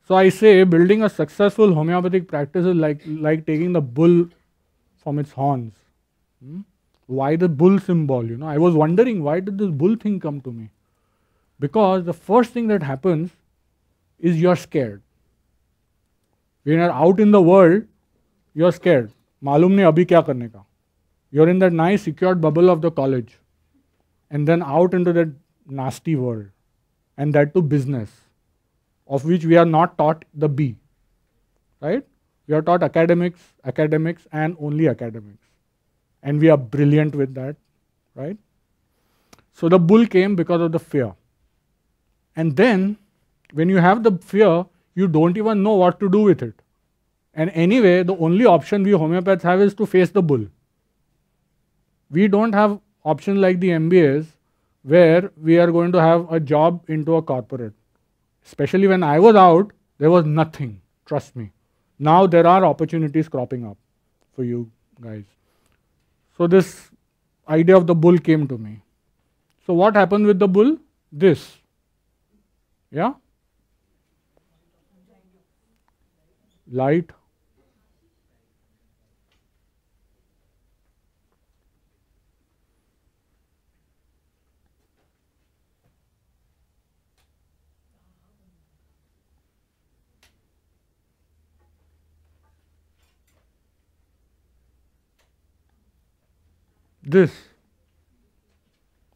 So I say building a successful homeopathic practice is like taking the bull from its horns. Why the bull symbol? I was wondering, why did this bull thing come to me? Because the first thing that happens is you're scared. When you're out in the world, you're scared. मालूम नहीं अभी क्या करने का. You're in that nice secured bubble of the college, and then out into that nasty world, and that too business, of which we are not taught the B, right? We are taught academics, and only academics, and we are brilliant with that, right? So the bull came because of the fear, and then when you have the fear, you don't even know what to do with it. And anyway, the only option we homeopaths have is to face the bull. We don't have options like the MBAs where we are going to have a job into a corporate. Especially when I was out, there was nothing, trust me. Now there are opportunities cropping up for you guys. So this idea of the bull came to me. So what happened with the bull? This. Yeah? Light. This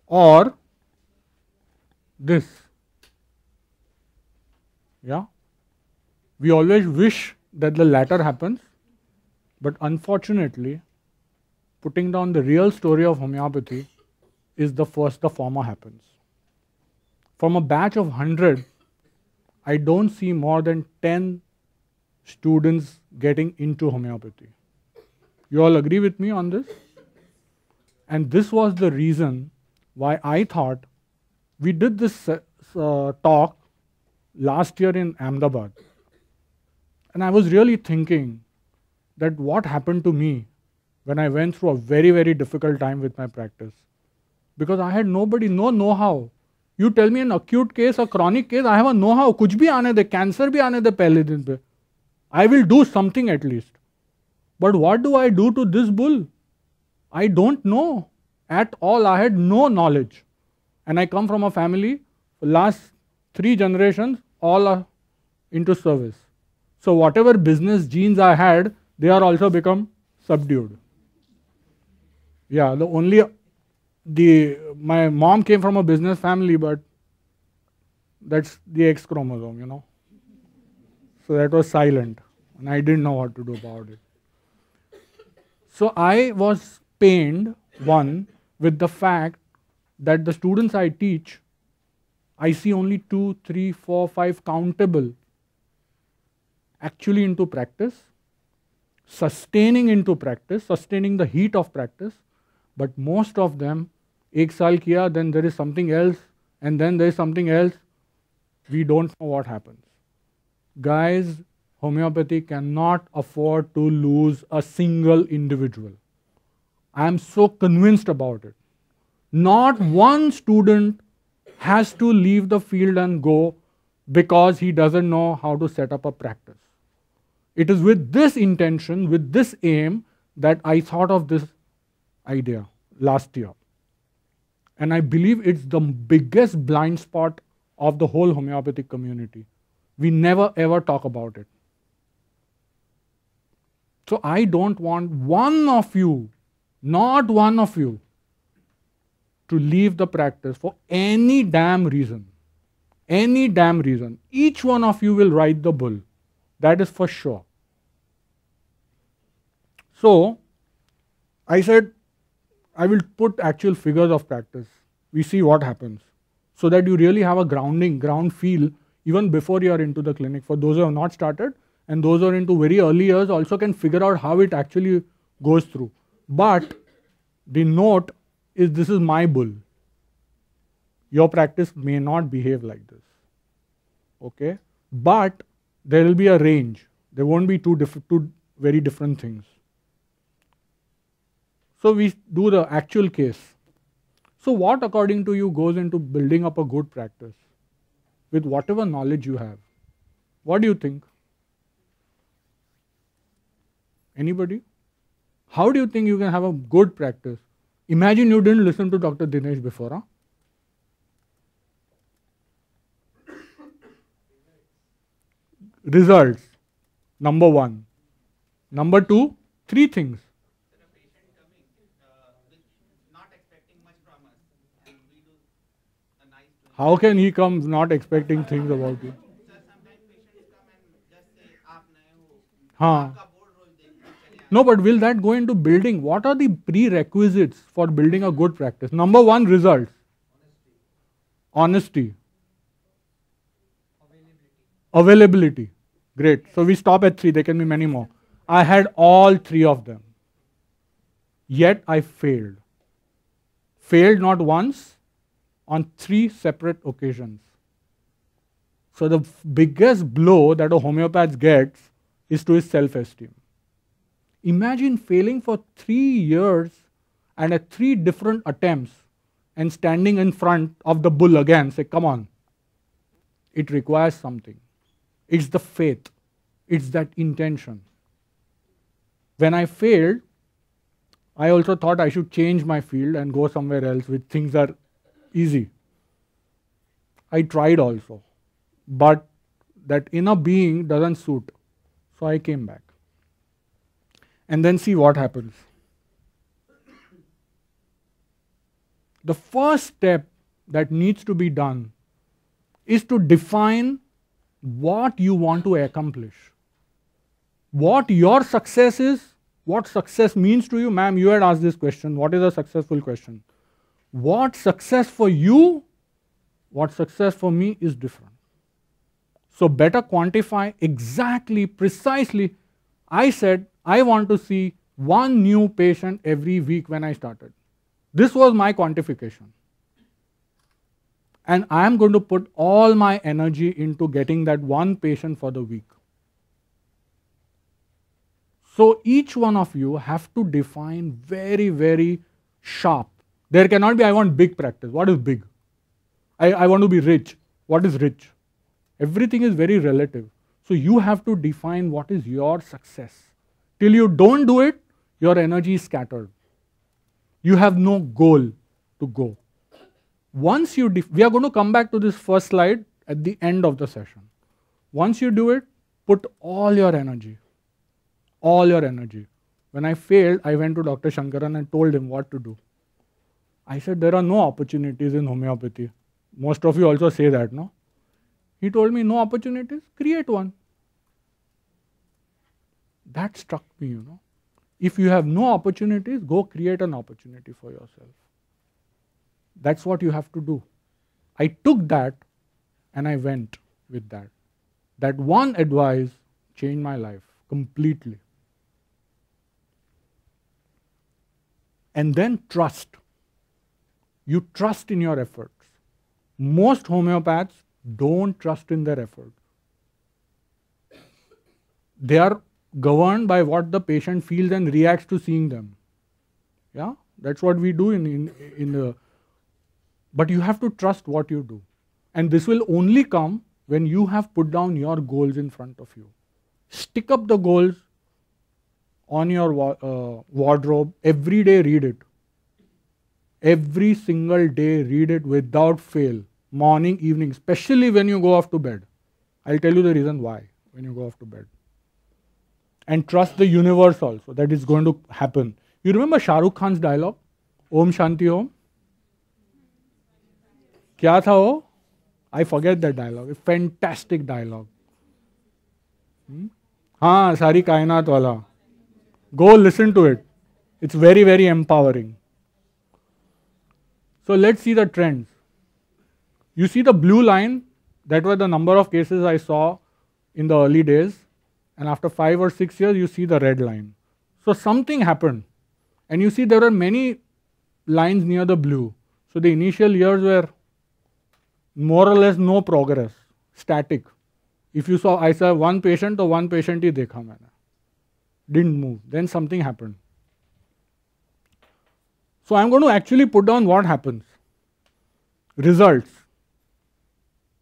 or this. Yeah? We always wish that the latter happens, but unfortunately, putting down the real story of homeopathy is the former happens. From a batch of 100, I don't see more than 10 students getting into homeopathy. You all agree with me on this? And this was the reason why I thought we did this talk last year in Ahmedabad. And I was really thinking that what happened to me when I went through a very, very difficult time with my practice. Because I had no know-how. You tell me an acute case, a chronic case, I have a know-how. Kuch bhi aane de, cancer bhi aane de pehle din pe. I will do something at least. But what do I do to this bull? I don't know at all. I had no knowledge. And I come from a family, last 3 generations, all are into service. So whatever business genes I had, they are also become subdued. Yeah, my mom came from a business family, but that's the X chromosome, So that was silent, and I didn't know what to do about it. So I was pained, one, with the fact that the students I teach, I see only 2, 3, 4, 5 countable actually into practice, sustaining into practice, sustaining the heat of practice, but most of them, 1 saal kiya, then there is something else, and then there is something else. We don't know what happens. Guys, homeopathy cannot afford to lose a single individual. I am so convinced about it. Not one student has to leave the field and go because he doesn't know how to set up a practice. It is with this intention, with this aim, that I thought of this idea last year. And I believe it's the biggest blind spot of the whole homeopathic community. We never ever talk about it. So I don't want one of you, not one of you, to leave the practice for any damn reason. Any damn reason. Each one of you will ride the bull. That is for sure. So I said, I will put actual figures of practice. We see what happens. So that you really have a ground feel even before you are into the clinic. For those who have not started, and those who are into very early years also can figure out how it actually goes through. But the note is, this is my bull. Your practice may not behave like this. Okay? But there will be a range. There won't be two very different things. So we do the actual case. So what, according to you, goes into building up a good practice with whatever knowledge you have? What do you think? Anybody? How do you think you can have a good practice? Imagine you didn't listen to Dr. Dinesh before. Huh? Results. Number one. Number two, three things. A patient coming with not expecting much from us, and we do a nice doing. How can he come not expecting things about you? Sir, sometimes patients come and just say, "आप नए हो, हाँ. आपका board roll देखने चले आए." No, but will that go into building? What are the prerequisites for building a good practice? Number one, results. Honesty. Availability. Great. So we stop at 3. There can be many more. I had all 3 of them. Yet I failed. Failed not once, on 3 separate occasions. So the biggest blow that a homeopath gets is to his self-esteem. Imagine failing for 3 years and at 3 different attempts and standing in front of the bull again, say, come on. It requires something. It's the faith. It's that intention. When I failed, I also thought I should change my field and go somewhere else where things are easy. I tried also. But that inner being doesn't suit. So I came back. And then see what happens. The first step that needs to be done is to define what you want to accomplish. What your success is, what success means to you. Ma'am, you had asked this question, what is a successful question? What success for you, what success for me is different. So better quantify exactly, precisely. I said, I want to see 1 new patient every week when I started. This was my quantification. And I am going to put all my energy into getting that 1 patient for the week. So each one of you have to define very, very sharp. There cannot be, I want big practice. What is big? I want to be rich. What is rich? Everything is very relative. So you have to define what is your success. Till you don't do it, your energy is scattered. You have no goal to go. Once you, we are going to come back to this first slide at the end of the session. Once you do it, put all your energy. All your energy. When I failed, I went to Dr. Shankaran and told him what to do. I said, there are no opportunities in homeopathy. Most of you also say that, no? He told me, no opportunities, create one. That struck me, you know. If you have no opportunities, go create an opportunity for yourself. That's what you have to do. I took that and I went with that. That one advice changed my life completely. And then trust. You trust in your efforts. Most homeopaths don't trust in their effort. They are governed by what the patient feels and reacts to seeing them. Yeah, that's what we do in the. But you have to trust what you do. And this will only come when you have put down your goals in front of you. Stick up the goals on your wardrobe. Every day read it. Every single day read it without fail. Morning, evening, especially when you go off to bed. I'll tell you the reason why when you go off to bed. And trust the universe also that it's going to happen. You remember Shah Rukh Khan's dialogue? Om Shanti Om? क्या था वो? I forget that dialogue. A fantastic dialogue. हाँ, सारी कायनात वाला. Go listen to it. It's very, very empowering. So let's see the trends. You see the blue line, that was the number of cases I saw in the early days. And after 5 or 6 years, you see the red line. So something happened. And you see there are many lines near the blue. So the initial years were more or less no progress, static. If you saw, I saw 1 patient, तो 1 patient ही देखा मैंने. Didn't move. Then something happened. So I'm going to actually put down what happens. Results.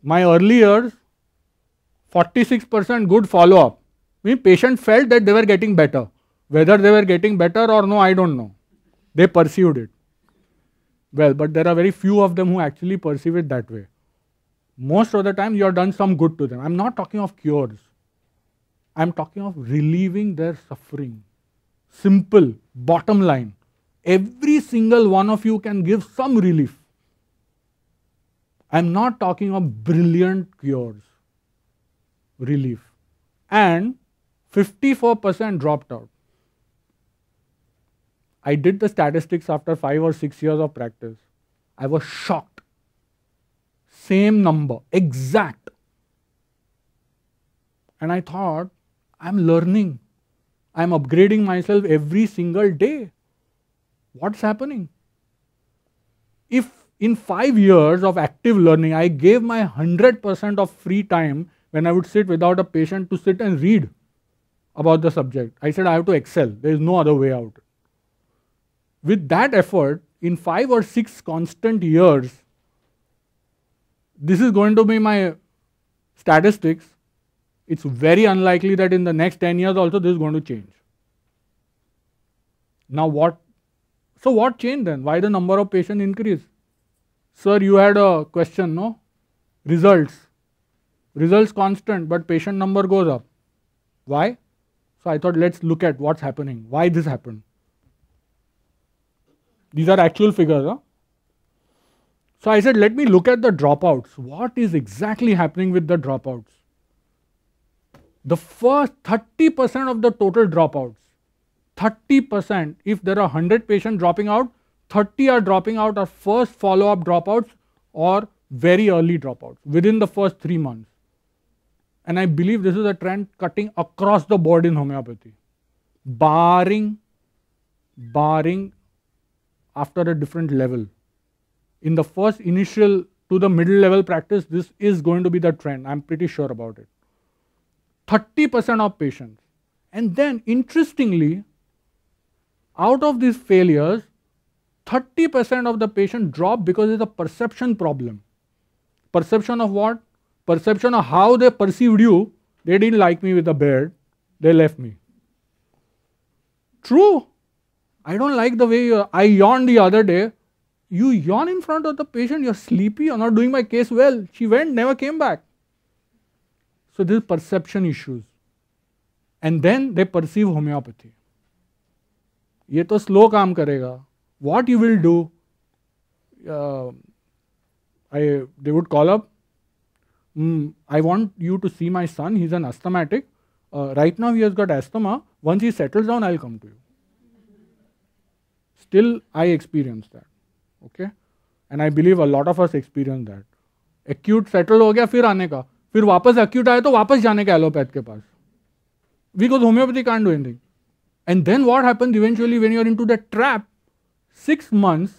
My early years, 46% good follow-up. Patient felt that they were getting better. Whether they were getting better or no, I don't know. They perceived it. Well, but there are very few of them who actually perceive it that way. Most of the time, you have done some good to them. I'm not talking of cures. I'm talking of relieving their suffering. Simple, bottom line. Every single one of you can give some relief. I'm not talking of brilliant cures. Relief. And 54% dropped out. I did the statistics after 5 or 6 years of practice. I was shocked. Same number, exact. And I thought, I'm learning. I'm upgrading myself every single day. What's happening? If in 5 years of active learning, I gave my 100% of free time when I would sit without a patient to sit and read about the subject. I said I have to excel. There is no other way out. With that effort, in 5 or 6 constant years, this is going to be my statistics. It's very unlikely that in the next 10 years also this is going to change. Now what? So what changed then? Why the number of patients increased? Sir, you had a question, no? Results. Results constant, but patient number goes up. Why? So I thought, let's look at what's happening. Why this happened? These are actual figures. Huh? So I said, let me look at the dropouts. What is exactly happening with the dropouts? The first 30% of the total dropouts, 30%, if there are 100 patients dropping out, 30 are dropping out are first follow-up dropouts or very early dropouts within the first 3 months. And I believe this is a trend cutting across the board in homeopathy, barring after a different level. In the first initial to the middle level practice, this is going to be the trend. I'm pretty sure about it. 30% of patients. And then interestingly, out of these failures, 30% of the patient drop because it's a perception problem. Perception of what? Perception of how they perceived you. They didn't like me with a beard. They left me. True. I don't like the way I yawned the other day. You yawn in front of the patient, you're sleepy, you're not doing my case well. She went, never came back. So this is perception issues. And then they perceive homeopathy. ये तो slow काम करेगा. What you will do? They would call up. I want you to see my son. He's an asthmatic. Right now he has got asthma. Once he settles down, I'll come to you. Still, I experienced that. Okay? And I believe a lot of us experience that. Acute settle हो गया, फिर आने का. फिर वापस acute आए तो वापस जाने का allopath के पास. Because homeopathy can't do anything. And then what happens eventually when you're into that trap? 6 months,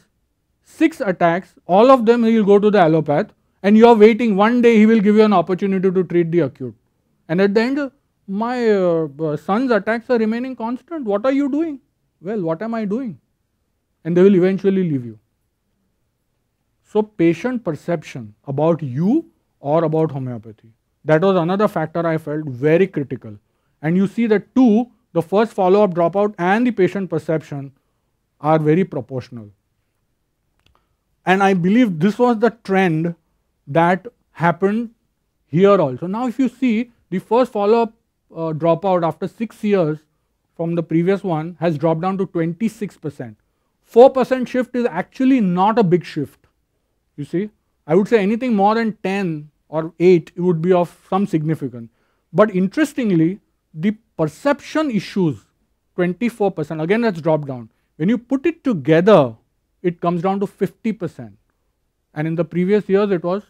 6 attacks, all of them he will go to the allopath, and you are waiting. One day he will give you an opportunity to treat the acute. And at the end, my son's attacks are remaining constant. What are you doing? Well, what am I doing? And they will eventually leave you. So patient perception about you or about homeopathy. That was another factor I felt very critical. And you see that two, the first follow-up dropout and the patient perception are very proportional. And I believe this was the trend that happened here also. Now if you see, the first follow-up dropout after 6 years from the previous one has dropped down to 26%. 4% shift is actually not a big shift. You see, I would say anything more than 10 or 8 would be of some significance. But interestingly, the perception issues, 24%, again that's dropped down. When you put it together, it comes down to 50%. And in the previous years, it was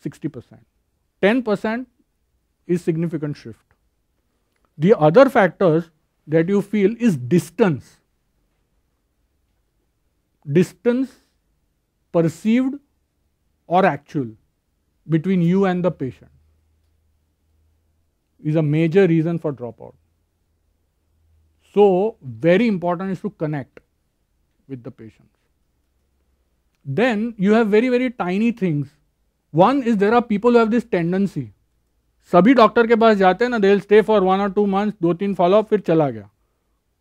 60%. 10% is significant shift. The other factors that you feel is distance. Distance perceived or actual between you and the patient is a major reason for dropout. So, very important is to connect with the patients. Then you have very, very tiny things. One is there are people who have this tendency. सभी doctor के पास जाते हैं ना, they will stay for 1 or 2 months, 2-3 follow-up, फिर चला गया.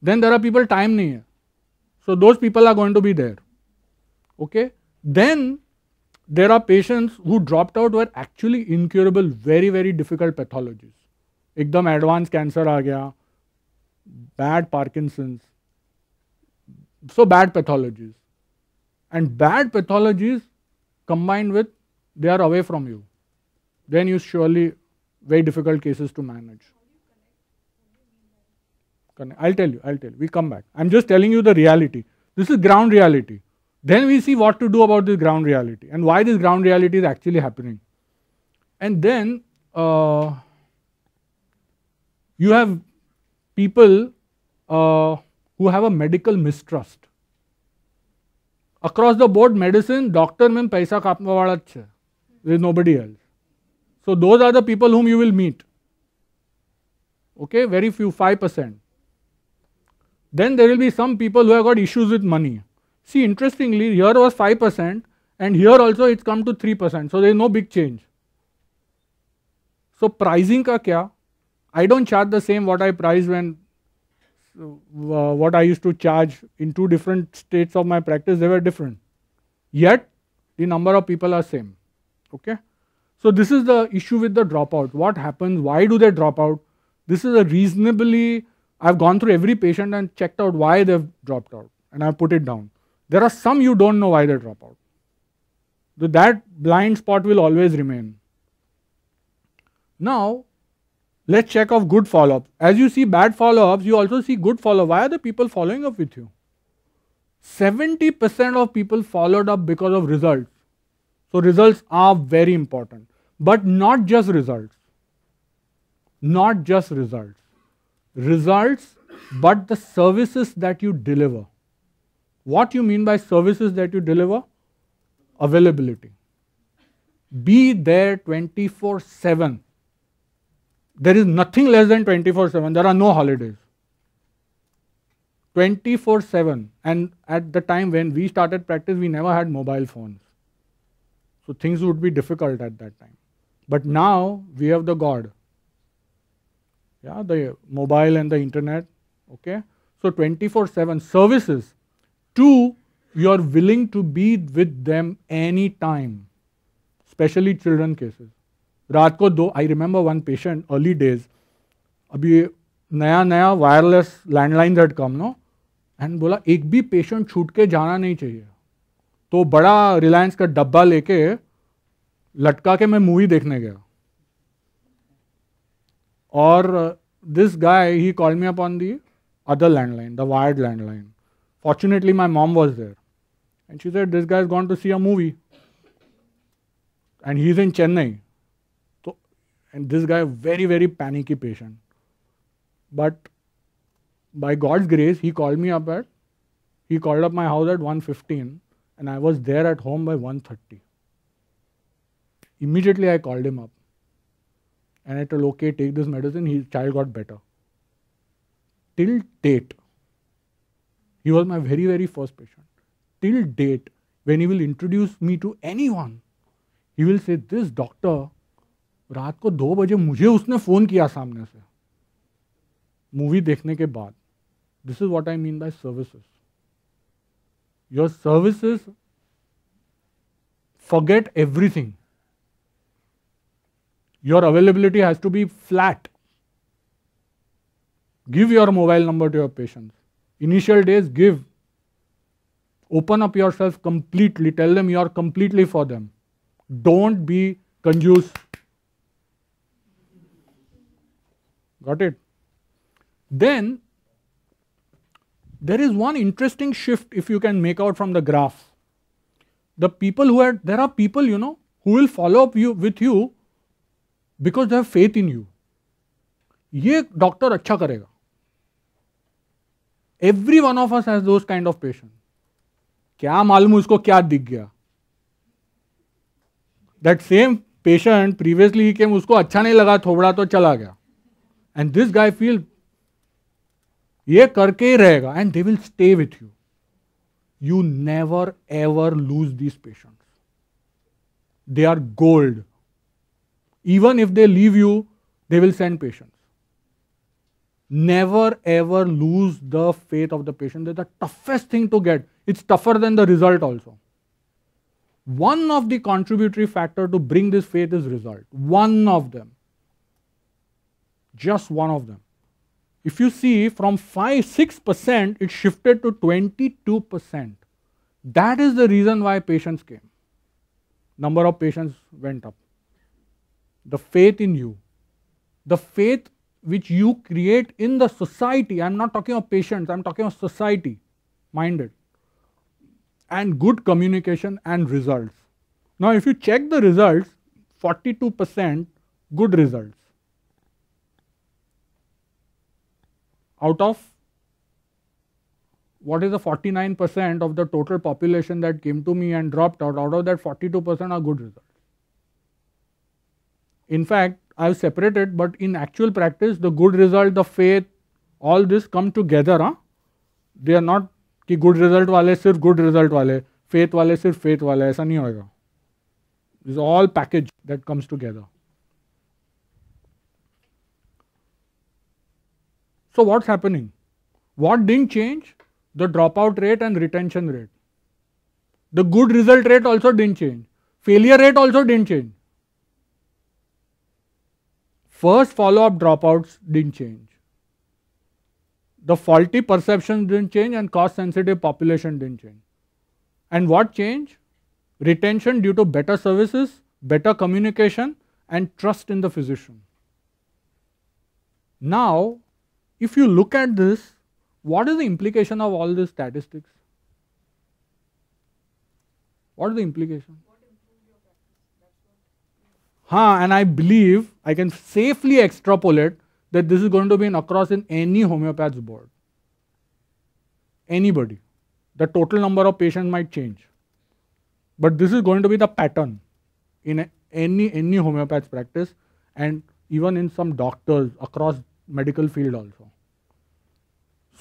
Then there are people time नहीं है. So those people are going to be there. Okay. Then there are patients who dropped out were actually incurable, very very difficult pathologies. एकदम advanced cancer आ गया, bad Parkinson's, so bad pathologies. And bad pathologies combined with they are away from you. Then you surely very difficult cases to manage. I'll tell you. We come back. I'm just telling you the reality. This is ground reality. Then we see what to do about this ground reality and why this ground reality is actually happening. And then you have people who have a medical mistrust. Across the board, medicine, doctor mein paisa kaapne wala achhe. There is nobody else. So those are the people whom you will meet. Okay, very few, 5%. Then there will be some people who have got issues with money. See, interestingly, here was 5% and here also it's come to 3%. So there is no big change. So pricing ka kya? I don't charge the same what I price when what I used to charge in 2 different states of my practice, they were different. Yet the number of people are same. Okay. So this is the issue with the dropout. What happens? Why do they drop out? This is a reasonably, I've gone through every patient and checked out why they've dropped out and I've put it down. There are some you don't know why they drop out. So that blind spot will always remain. Now, let's check off good follow-up. As you see bad follow-ups, you also see good follow-up. Why are the people following up with you? 70% of people followed up because of results. So results are very important. But not just results. Not just results. Results, but the services that you deliver. What you mean by services that you deliver? Availability. Be there 24/7. There is nothing less than 24/7. There are no holidays. 24/7. And at the time when we started practice, we never had mobile phones. So things would be difficult at that time. But now we have the God. Yeah, the mobile and the internet. Okay. So 24/7 services. 2, you are willing to be with them anytime, especially children cases. रात को 2, I remember one patient, early days, अभी नया wireless landline had come, no? And बोला एक भी patient छूट के जाना नहीं चाहिए. तो बड़ा रिलायंस का डब्बा लेके लटका के मैं मूवी देखने गया. और this guy, he called me up on the other landline, the wired landline. Fortunately, my mom was there. And she said, this guy has gone to see a movie. And he's in Chennai. So, and this guy, very, very panicky patient. But by God's grace, he called me up he called up my house at 1:15 and I was there at home by 1:30. Immediately I called him up. And I told, okay, take this medicine, his child got better. Till date, he was my very, very first patient. Till date, when he will introduce me to anyone, he will say, this doctor, रात को 2 बजे मुझे उसने phone किया सामने से movie देखने के बाद. This is what I mean by services. Your services forget everything. Your availability has to be flat. Give your mobile number to your patients. Initial days, give. Open up yourself completely. Tell them you are completely for them. Don't be conjuice. Got it? Then, there is one interesting shift if you can make out from the graph. The people there are people, who will follow up with you because they have faith in you. ये doctor अच्छा करेगा. Every one of us has those kind of patients. क्या मालूम उसको क्या दिख गया. That same patient previously he came, उसको अच्छा नहीं लगा, थोड़ा तो चला गया. And this guy feels ये करके ही रहेगा and they will stay with you. You never ever lose these patients. They are gold. Even if they leave you they will send patients. Never ever lose the faith of the patient. That's the toughest thing to get. It's tougher than the result also. One of the contributory factor to bring this faith is result. One of them. Just one of them. If you see from 6%, it shifted to 22%. That is the reason why patients came. Number of patients went up. The faith in you. The faith which you create in the society. I'm not talking of patients, I'm talking of society minded. And good communication and results. Now if you check the results, 42% good results. Out of what is the 49% of the total population that came to me and dropped out of that 42% are good results. In fact, I've separated, but in actual practice, the good result, the faith, all this come together. Huh? They are not कि good result वाले सिर्फ good result वाले, faith वाले सिर्फ faith वाले, ऐसा नहीं होएगा. It's all package that comes together. So what's happening? What didn't change? The dropout rate and retention rate. The good result rate also didn't change. Failure rate also didn't change. First follow-up dropouts didn't change. The faulty perceptions didn't change and cost-sensitive population didn't change. And what changed? Retention due to better services, better communication and trust in the physician. Now, if you look at this, what is the implication of all these statistics? What is the implication? And I believe I can safely extrapolate that this is going to be across in any homeopath's board. Anybody. The total number of patients might change. But this is going to be the pattern in any homeopath practice and even in some doctors across medical field also.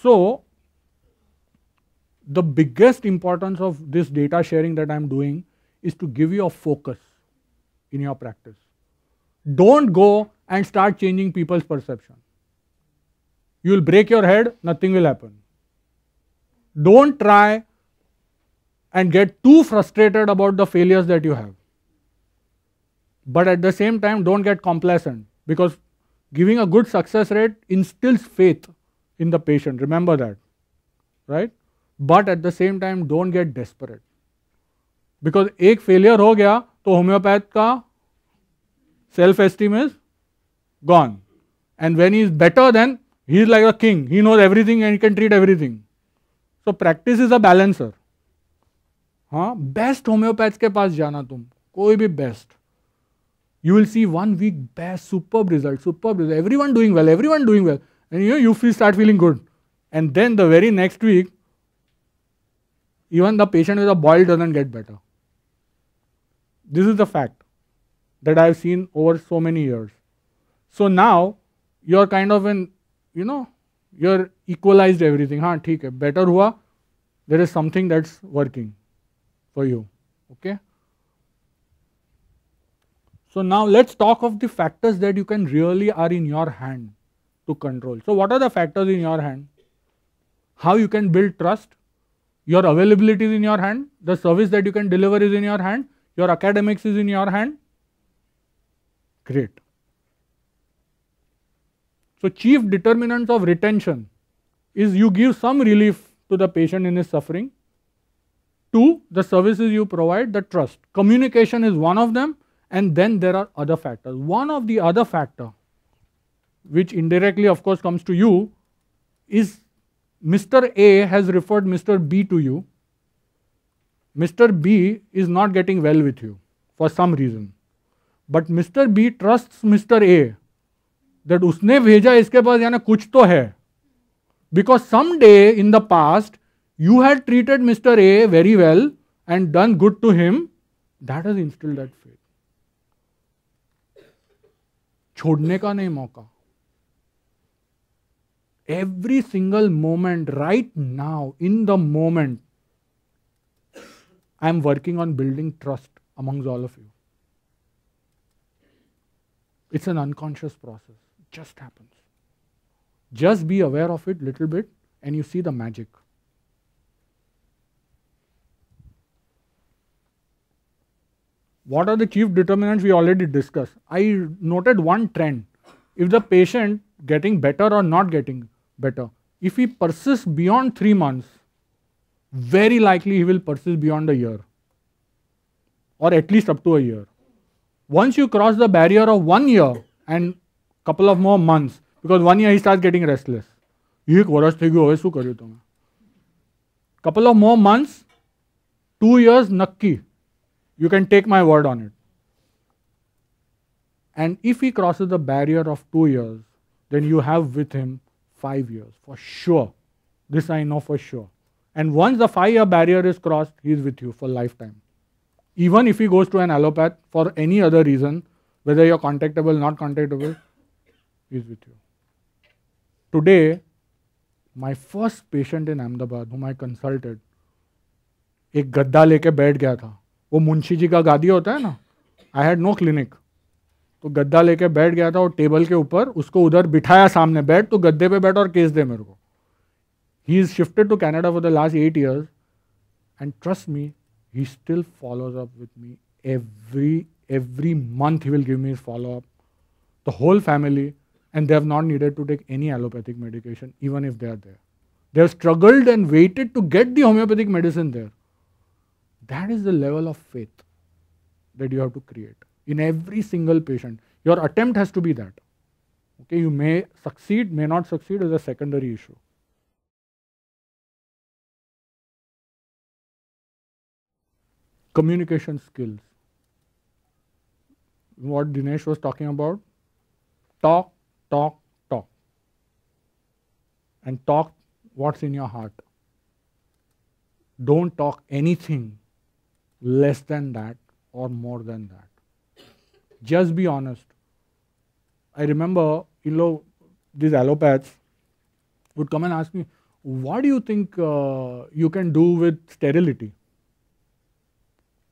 So, the biggest importance of this data sharing that I am doing is to give you a focus in your practice. Don't go and start changing people's perception. You will break your head, nothing will happen. Don't try and get too frustrated about the failures that you have. But at the same time, don't get complacent, because giving a good success rate instills faith in the patient. Remember that, right? But at the same time, don't get desperate. Because एक failure हो गया तो homeopath का self-esteem is gone. And when he is better, then he is like a king. He knows everything and he can treat everything. So practice is a balancer. Best homeopaths के पास जाना तुम, कोई भी best. You will see 1 week best, superb result. Everyone doing well. And you start feeling good. And then the very next week, even the patient with a boil doesn't get better. This is the fact that I have seen over so many years. So now, you're kind of you're equalized everything. ठीक है, better हुआ, there is something that's working for you. Okay? So now let's talk of the factors that you can really are in your hand to control. So what are the factors in your hand? How you can build trust? Your availability is in your hand. The service that you can deliver is in your hand. Your academics is in your hand. Great. So chief determinants of retention is you give some relief to the patient in his suffering. 2, the services you provide, the trust. Communication is one of them, and then there are other factors. One of the other factor, which indirectly of course comes to you, is Mr. A has referred Mr. B to you. Mr. B is not getting well with you for some reason. But Mr. B trusts Mr. A that उसने भेजा इसके पास यानी कुछ तो है. Because someday in the past you had treated Mr. A very well and done good to him, that has instilled that faith. छोड़ने का नहीं मौका. Every single moment, right now, in the moment, I am working on building trust amongst all of you. It's an unconscious process. It just happens. Just be aware of it little bit and you see the magic. What are the chief determinants? We already discussed. I noted one trend. If the patient getting better or not getting better, if he persists beyond 3 months, very likely he will persist beyond a year, or at least up to a year. Once you cross the barrier of 1 year and couple of more months, because 1 year he starts getting restless. Couple of more months, 2 years, nakki. You can take my word on it. And if he crosses the barrier of 2 years, then you have with him 5 years, for sure. This I know for sure. And once the 5-year barrier is crossed, he is with you for lifetime. Even if he goes to an allopath for any other reason, whether you're contactable, not contactable, he is with you. Today, my first patient in Ahmedabad, whom I consulted, एक गद्दा लेके बैठ गया था. वो मुंशी जी का गादी होता है ना, आई हैड नो क्लिनिक, तो गद्दा लेके बैठ गया था और टेबल के ऊपर उसको उधर बिठाया सामने, बैठ तो गद्दे पे बैठ और केस दे मेरे को. He is shifted to Canada for the last 8 years and trust me, he still follows up with me every month. He will give me his follow up, the whole family, and they have not needed to take any allopathic medication even if they are there. They have struggled and waited to get the homeopathic medicine there. That is the level of faith that you have to create in every single patient. Your attempt has to be that. Okay, you may succeed, may not succeed, is a secondary issue. Communication skills. What Dinesh was talking about. Talk, talk, talk. And talk what's in your heart. Don't talk anything less than that or more than that. Just be honest. I remember, these allopaths would come and ask me, what do you think you can do with sterility?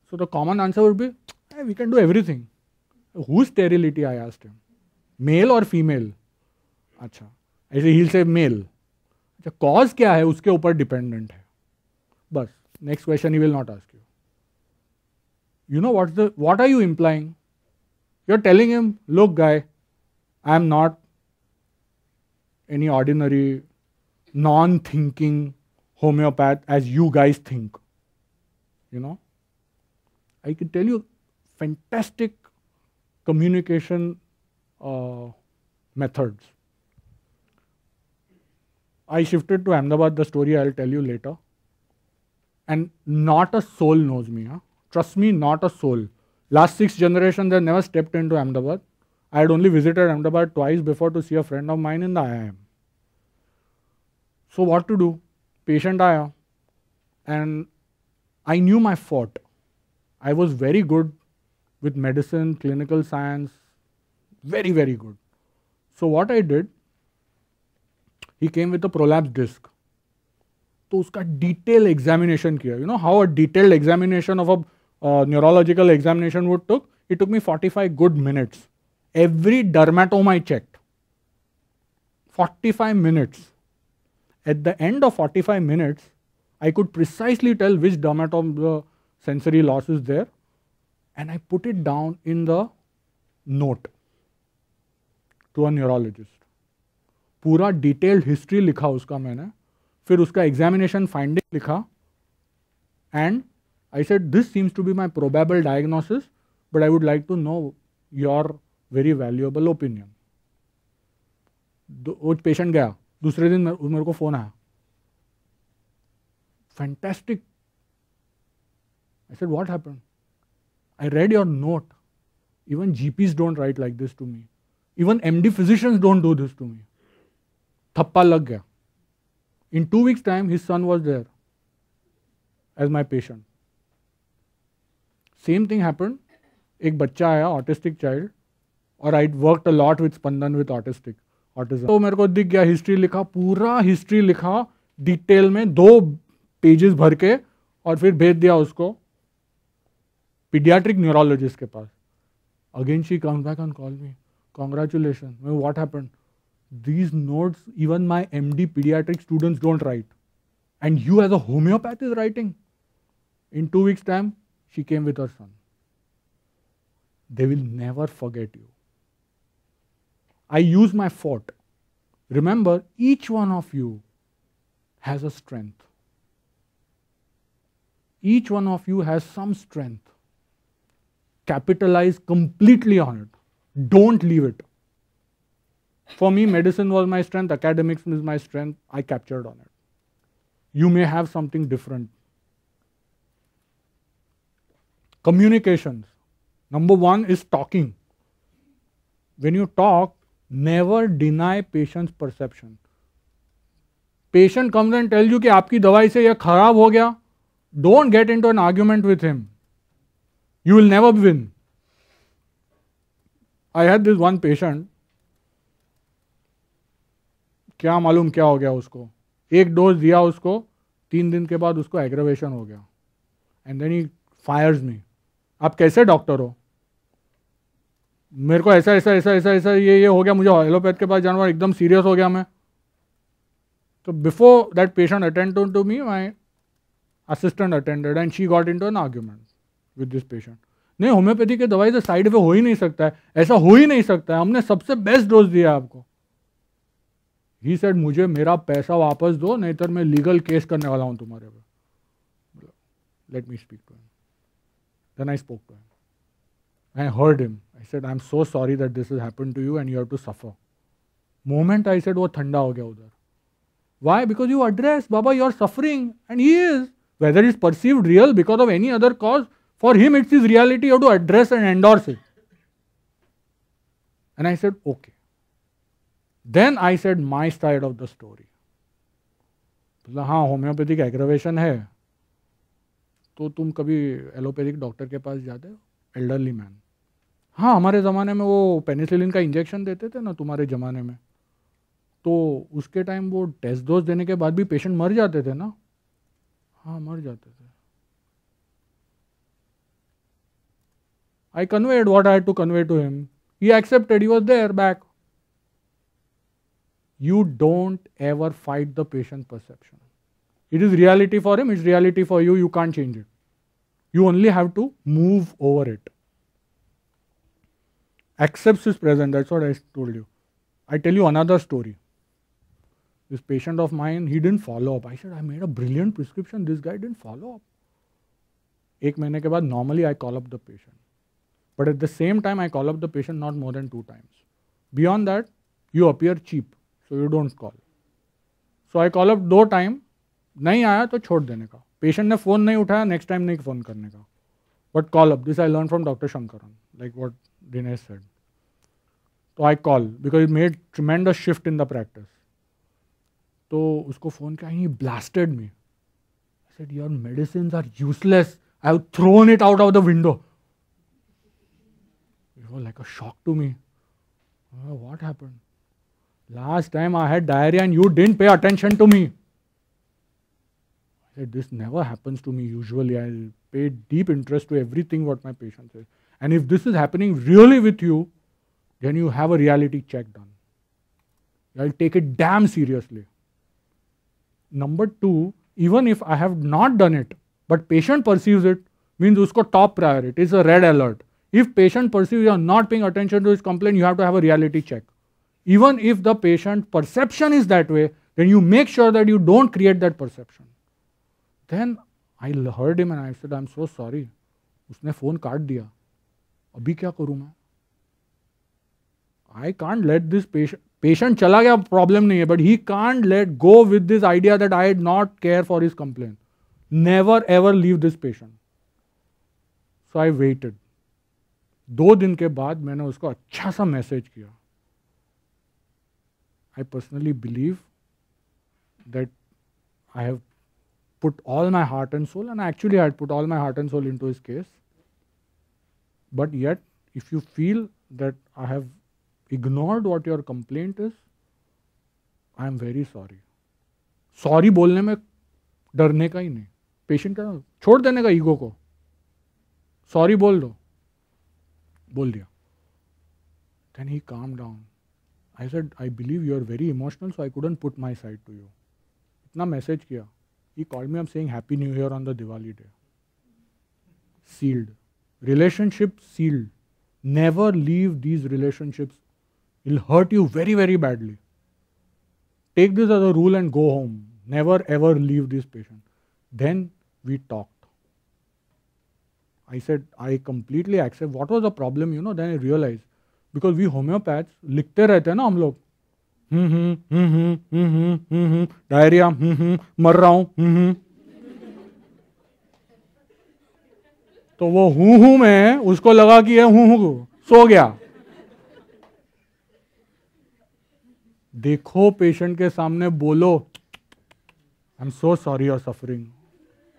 So the common answer would be, hey, we can do everything. Whose sterility, I asked him. Male or female? अच्छा, ऐसे he'll say male. अच्छा, cause क्या है उसके ऊपर dependent है. बस, next question he will not ask you. You know what are you implying? You're telling him, look guy, I am not any ordinary non-thinking homeopath as you guys think. I can tell you fantastic communication methods. I shifted to Ahmedabad, the story I'll tell you later. And not a soul knows me. Huh? Trust me, not a soul. Last 6 generations, they never stepped into Ahmedabad. I had only visited Ahmedabad twice before to see a friend of mine in the IIM. So what to do? Patient aaya. And I knew my fort. I was very good with medicine, clinical science, very, very good. So what I did, he came with a prolapse disc. तो उसका detailed examination किया. You know how a detailed examination of a neurological examination would took? It took me 45 good minutes. Every dermatome I checked. 45 minutes. At the end of 45 minutes, I could precisely tell which dermatome the sensory loss is there, and I put it down in the note to a neurologist. पूरा detailed history लिखा उसका मैंने, फिर उसका examination finding लिखा, and I said this seems to be my probable diagnosis, but I would like to know your very valuable opinion. वो patient गया, दूसरे दिन मेरे को phone आया. Fantastic. I said, what happened? I read your note. Even GPs don't write like this to me. Even MD physicians don't do this to me. Thappa lag gaya. In 2 weeks' time, his son was there as my patient. Same thing happened. एक बच्चा आया, autistic child, और I worked a lot with Spandan with autism. तो मेरे को दिख गया, history लिखा, पूरा हिस्ट्री लिखा डिटेल में 2 पेजेस भर के, और फिर भेज दिया उसको pediatric neurologist के पास. Again she comes back and calls me, Congratulations. Well, what happened? These notes, even my MD pediatric students don't write. And you as a homeopath is writing. In 2 weeks' time, she came with her son. They will never forget you. I use my fort. Remember, each one of you has a strength. Each one of you has some strength. Capitalize completely on it. Don't leave it. For me, medicine was my strength, academics is my strength. I captured on it. You may have something different. Communications. Number 1 is talking. When you talk, never deny patient's perception. Patient comes and tells you कि आपकी दवाई से यह खराब हो गया. Don't get into an argument with him. You will never win. I had this one patient. क्या मालूम क्या हो गया उसको. एक डोज दिया उसको, 3 दिन के बाद उसको एग्रेवेशन हो गया. एंड देन ही फायर्स मी. आप कैसे डॉक्टर हो? मेरे को ऐसा ऐसा ऐसा ऐसा ऐसा ये हो गया, मुझे एलोपैथ के पास जाना पड़ा, एकदम सीरियस हो गया मैं. तो before that patient attend to me, my assistant attended and she got into an argument with this patient. नहीं, होम्योपैथी की दवाई से साइड इफेक्ट हो ही नहीं सकता है, ऐसा हो ही नहीं सकता है, हमने सबसे बेस्ट डोज दिया आपको. ही सेड मुझे मेरा पैसा वापस दो, नहीं तो मैं लीगल केस करने वाला हूं तुम्हारे पे. Let me speak to him. Then I spoke to him. I heard him. I said, I'm so sorry that this has happened to you and you have to suffer. Moment I said, वो ठंडा हो गया उधर. Why? Because you address, Baba, you are suffering, and he is. Whether it's perceived real because of any other cause, for him it's his reality. You have to address and endorse it. And I said, okay. Then I said my side of the story. बोला हाँ, homeopathic aggravation है, तो तुम कभी allopathic doctor के पास जाते हो? Elderly man. हाँ, हमारे ज़माने में वो पेनिसिलिन का इंजेक्शन देते थे ना, तुम्हारे ज़माने में, तो उसके टाइम वो टेस्ट डोज देने के बाद भी पेशेंट मर जाते थे ना. हाँ, मर जाते थे. I conveyed what I had to convey to him. He accepted. He was there back. You don't ever fight the patient's perception. It is reality for him, it's reality for you. You can't change it. You only have to move over it. Accepts is present. That's what I told you. I tell you another story. This patient of mine, he didn't follow up. I said, I made a brilliant prescription. This guy didn't follow up. 1 महीने के बाद normally I call up the patient. But at the same time, I call up the patient not more than 2 times. Beyond that, you appear cheap. So you don't call. So I call up 2 times. नहीं आया तो छोड़ देने का. Patient ने phone नहीं उठाया, next time नहीं phone करने का. But call up. This I learned from Dr. Shankaran, like what Dinesh said. So I call because it made tremendous shift in the practice. तो उसको phone किया, he blasted me. I said, your medicines are useless. I have thrown it out of the window. It was like a shock to me. Oh, what happened? Last time I had diarrhea and you didn't pay attention to me. I said, this never happens to me usually. I pay deep interest to everything what my patient says. And if this is happening really with you, then you have a reality check done. I'll take it damn seriously. Number 2, even if I have not done it, but patient perceives it, means usko top priority. It's a red alert. If patient perceives you are not paying attention to his complaint, you have to have a reality check. Even if the patient perception is that way, then you make sure that you don't create that perception. Then I heard him and I said, I'm so sorry. उसने phone काट दिया. अभी क्या करूँ मैं? I can't let this patient चला गया, problem नहीं है, but he can't let go with this idea that I did not care for his complaint. Never ever leave this patient. So I waited. 2 दिन के बाद मैंने उसको अच्छा सा मैसेज किया. I personally believe that I have put all my heart and soul, and actually I had put all my heart and soul into his case. But yet, if you feel that I have ignored what your complaint is, I am very sorry. Sorry बोलने में डरने का ही नहीं. Patient का छोड़ देने का ego को. सॉरी बोल दो. बोल दिया. Then he calmed down. I said, I believe you are very emotional, so I couldn't put my side to you. Itna message kiya. He called me up saying Happy New Year on the Diwali day. Sealed. Relationship sealed. Never leave these relationships. It'll hurt you very, very badly. Take this as a rule and go home. Never ever leave this patient. Then we talked. I said, I completely accept. What was the problem, Then I realized. Because we homeopaths, लिखते रहते हैं ना हम लोग. Diarrhoea, मर रहा हूँ. तो वो हूँ में उसको लगा कि ये हूँ सो गया. देखो पेशेंट के सामने बोलो, I am so sorry you are suffering.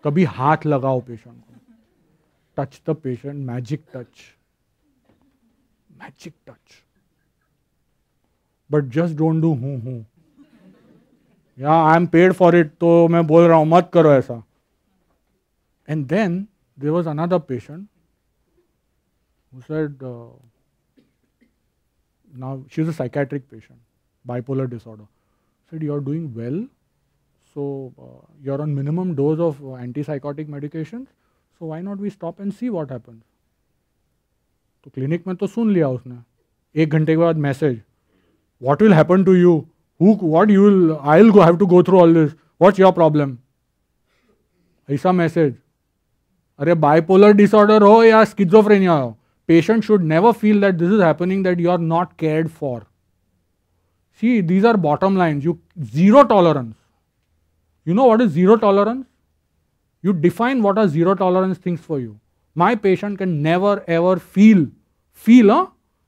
कभी हाथ लगाओ पेशेंट को. Touch the patient, magic touch. Magic touch. But just don't do hoo. Yeah, I am paid for it, तो मैं बोल रहा हूँ मत करो ऐसा. And then there was another patient who said, now she's a psychiatric patient, bipolar disorder. Said, you are doing well, so you're on minimum dose of antipsychotic medications, so why not we stop and see what happens. तो clinic में तो सुन लिया उसने. 1 घंटे के बाद message, what will happen to you, what you will, I will have to go through all this, what's your problem. ऐसा मैसेज. अरे बाइपोलर डिसऑर्डर हो या स्किज़ोफ्रेनिया हो, patient should never feel that this is happening, that you are not cared for. See, these are bottom lines. You zero tolerance. You know what is zero tolerance? You define what are zero tolerance things for you. My patient can never ever feel,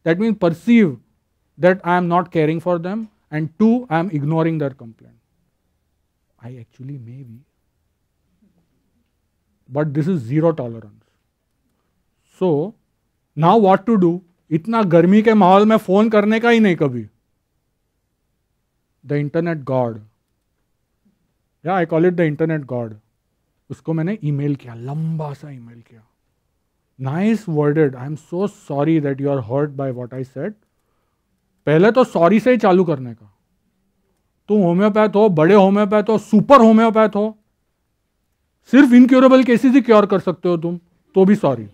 that means perceive that I am not caring for them, and 2, I am ignoring their complaint. I actually may be. But this is zero tolerance. So, now what to do? इतना गर्मी के माहौल में phone करने का ही नहीं कभी. The internet God. Yeah, I call it the internet God. उसको मैंने ईमेल किया, लंबा सा ईमेल किया. Nice worded. I am so sorry that you are hurt by what I said. पहले तो सॉरी से ही चालू करने का. तुम होम्योपैथ हो, बड़े होम्योपैथ हो, सुपर होम्योपैथ हो, सिर्फ इनक्योरेबल केसेस ही क्योर कर सकते हो तुम, तो भी sorry.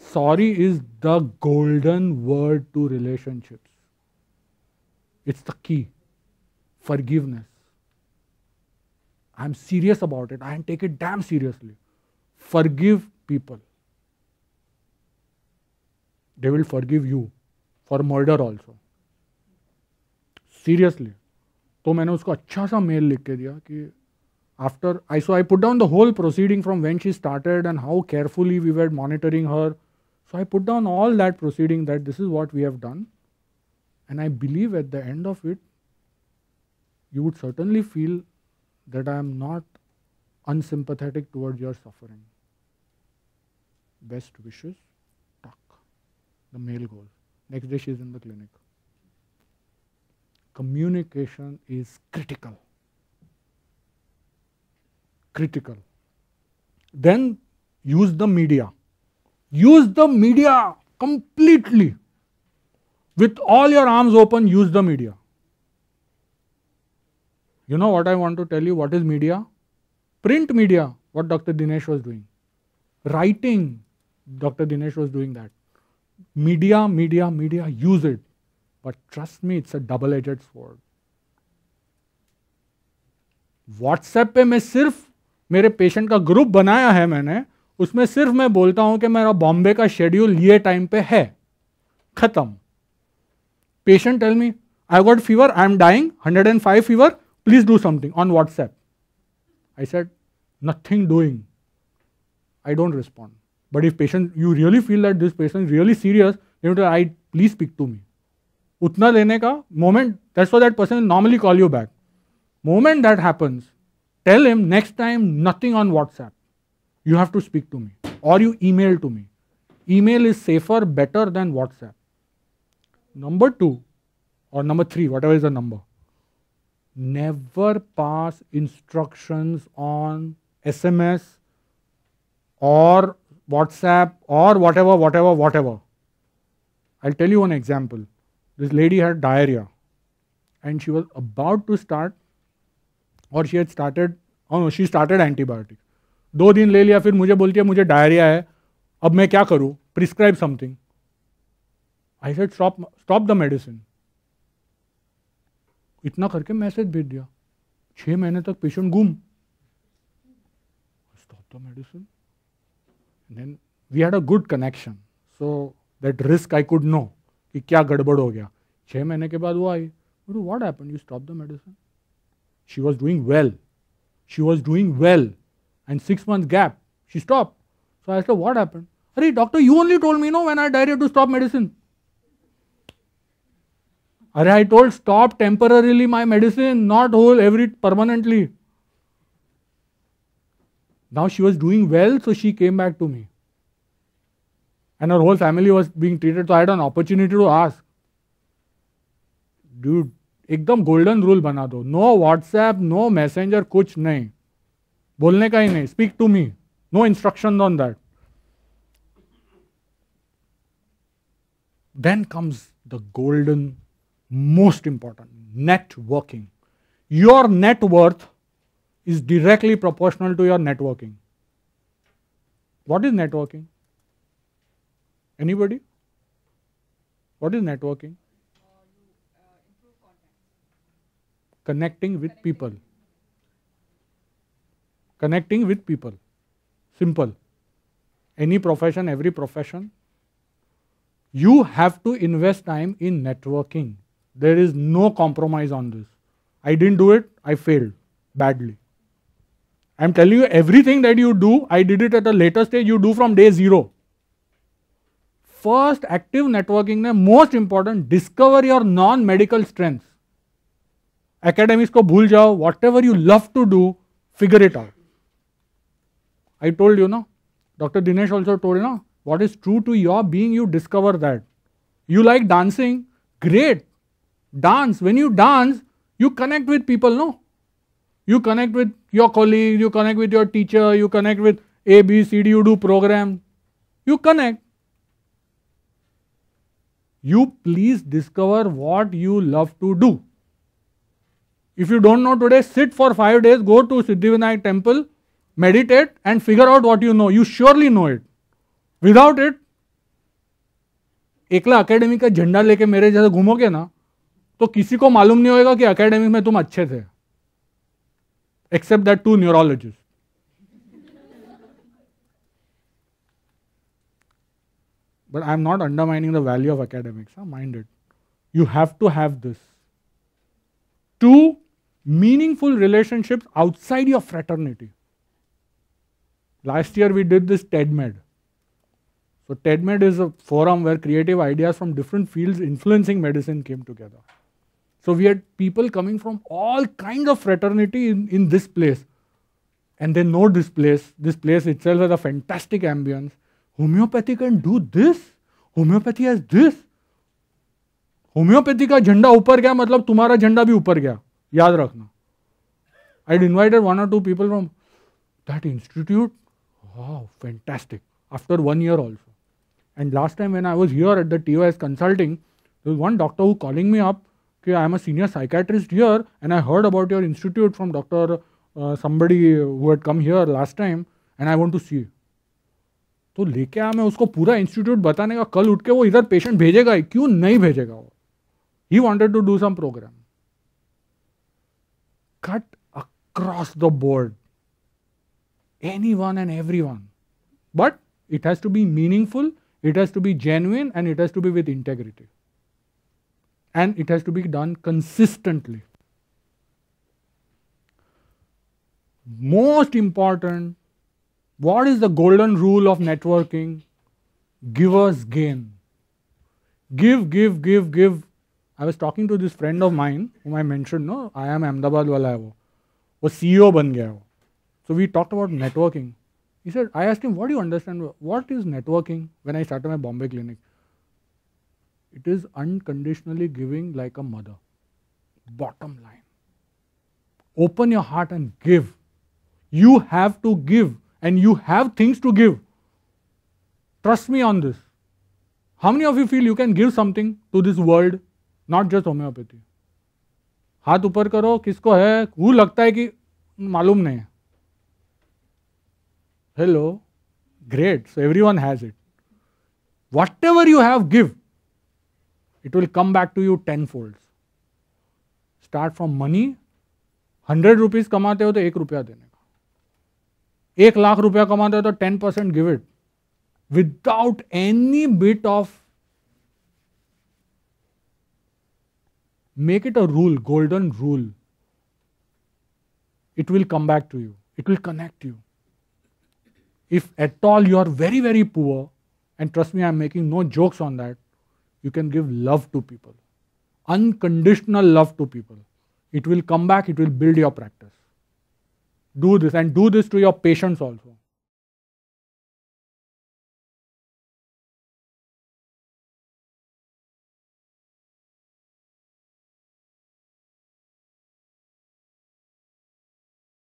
Sorry is the golden word to relationships. It's the key. Forgiveness. I'm serious about it. I take it damn seriously. Forgive people. They will forgive you for murder also. Seriously. तो मैंने उसको अच्छा सा mail लिख के दिया कि after I put down the whole proceeding from when she started and how carefully we were monitoring her. So I put down all that proceeding, that this is what we have done. And I believe at the end of it, you would certainly feel that I am not unsympathetic towards your suffering. Best wishes, Tuck. The mail goes. Next day she is in the clinic. Communication is critical. Critical. Then use the media. Use the media completely. With all your arms open, use the media. You know what I want to tell you? What is media? Print media, what Dr. Dinesh was doing. Writing, Dr. Dinesh was doing that. Media, use it. But trust me, it's a double-edged sword. WhatsApp पे मैं सिर्फ मेरे patient का group बनाया है मैंने, उसमें सिर्फ मैं बोलता हूं कि मेरा बॉम्बे का शेड्यूल ये टाइम पे है. खत्म. Patient tell me, I got fever, I am dying, 105 fever, please do something on WhatsApp. I said, nothing doing. I don't respond. But if patient, you really feel that this patient is really serious, you have to, please speak to me. Utna lene ka moment, that's why that person will normally call you back. Moment that happens, tell him next time nothing on WhatsApp. You have to speak to me or you email to me. Email is safer, better than WhatsApp. Number 2 or number 3, whatever is the number. Never pass instructions on SMS or WhatsApp or whatever. I'll tell you one example. This lady had diarrhea and she was about to start, or she had started, oh no, she started antibiotic. 2 दिन ले लिया, फिर मुझे बोलती है मुझे diarrhoea है, अब मैं क्या करूँ? Prescribe something. I said stop the medicine. इतना करके मैसेज भेज दिया. 6 महीने तक पेशेंट गुम. Stop the medicine. And then we had a good connection. So that risk I could know कि क्या गड़बड़ हो गया. 6 महीने के बाद वो आई. What happened? You stopped the medicine? She was doing well. And 6 months gap, she stopped. So I said, what happened? Hey doctor, you only told me when I diarrhea to stop medicine. I told stop temporarily my medicine, not permanently. Now she was doing well, so she came back to me. And her whole family was being treated, so I had an opportunity to ask. Dude, एकदम golden rule बना दो. No WhatsApp, no Messenger, कुछ नहीं. बोलने का ही नहीं. Speak to me. No instructions on that. Then comes the golden, most important, networking. Your net worth is directly proportional to your networking. What is networking? Anybody? What is networking? Connecting with people. Connecting with people. Simple. Any profession, every profession. You have to invest time in networking. There is no compromise on this. I didn't do it, I failed badly. I'm telling you, everything that you do, I did it at a later stage, you do from day 0. First, active networking, most important, discover your non-medical strengths. Academics ko bhul jao, whatever you love to do, figure it out. I told you, no? Dr. Dinesh also told, no? What is true to your being, you discover that. You like dancing? Great. Dance. When you dance, you connect with people, no? You connect with your colleagues, you connect with your teacher, you connect with A, B, C, D, you do program. You connect. You please discover what you love to do. If you don't know today, sit for 5 days, go to Siddhivinayak temple, meditate and figure out what you know. You surely know it. Without it, एकला academy का झंडा लेके मेरे जैसे घूमोगे ना, तो किसी को मालूम नहीं होगा कि अकेडमी में तुम अच्छे थे. Except that 2 neurologists. But I'm not undermining the value of academics, mind it. You have to have this. 2 meaningful relationships outside your fraternity. Last year we did this TED-Med. So TED-Med is a forum where creative ideas from different fields influencing medicine came together. So we had people coming from all kinds of fraternity in this place. And they know this place. This place itself has a fantastic ambience. Homeopathy can do this. Homeopathy has this. Homeopathy का झंडा ऊपर गया मतलब तुम्हारा झंडा भी ऊपर गया. याद रखना. I'd invited 1 or 2 people from that institute. Wow, fantastic. After 1 year also. And last time when I was here at the TOS consulting, there was one doctor who calling me up, okay, I am a senior psychiatrist here and I heard about your institute from Dr. Somebody who had come here last time and I want to see. तो लेके आया मैं उसको पूरा institute बताने का, कल उठ के वो इधर पेशेंट भेजेगा ही, क्यों नहीं भेजेगा वो. He wanted to do some program. Cut across the board. Anyone and everyone. But it has to be meaningful, it has to be genuine, and it has to be with integrity. And it has to be done consistently. Most important, what is the golden rule of networking? Givers gain. Give. I was talking to this friend of mine whom I mentioned, no, I am Ahmedabad wala hai wo CEO ban gaya wo. So we talked about networking. He said, I asked him, what do you understand? What is networking? When I started my Bombay clinic. It is unconditionally giving like a mother. Bottom line. Open your heart and give. You have to give. and you have things to give. Trust me on this. How many of you feel you can give something to this world, not just homeopathy? हाथ ऊपर करो, किसको है? वो लगता है कि मालूम नहीं है. Hello, great. So everyone has it. Whatever you have, give. It will come back to you tenfold. Start from money. 100 rupees कमाते हो तो 1 रुपया देने का. 1 लाख रुपया कमाते हो तो 10% give it. Without any bit of, make it a rule, golden rule. It will come back to you. It will connect you. If at all you are very, very poor, and trust me, I am making no jokes on that, you can give love to people. Unconditional love to people. It will come back, it will build your practice. Do this, and do this to your patients also.